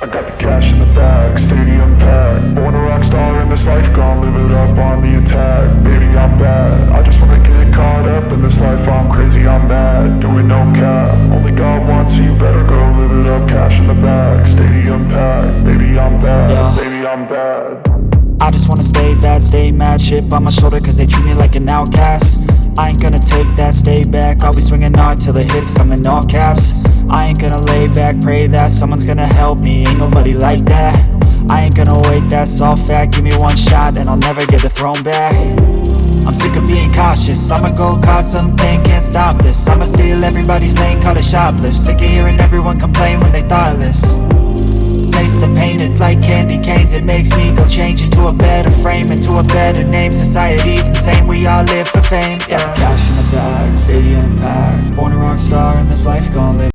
I got the cash in the bag, stadium packed. Born a rock star in this life, gonna live it up on the attack. Baby, I'm bad, I just wanna get caught up in this life. I'm crazy, I'm mad, doing no cap. Only God wants, so you better go live it up. Cash in the bag, stadium packed. Baby, I'm bad, baby, I'm bad. I just wanna stay bad, stay mad. Chip on my shoulder cause they treat me like an outcast. I ain't gonna take that, stay back. I'll be swinging hard till the hits come in all caps. I ain't gonna lay back, pray that someone's gonna help me. Ain't nobody like that. I ain't gonna wait, that's all fact. Give me one shot and I'll never get the throne back. I'm sick of being cautious, I'ma go cause some pain, can't stop this. I'ma steal everybody's lane, call it shoplift. Sick of hearing everyone complain when they thoughtless. Taste the pain, it's like candy canes. It makes me go change into a better frame, into a better name. Society's insane, we all live for fame, yeah. Cash in the bag, stadium packed. Born a rock star in this life, gon' live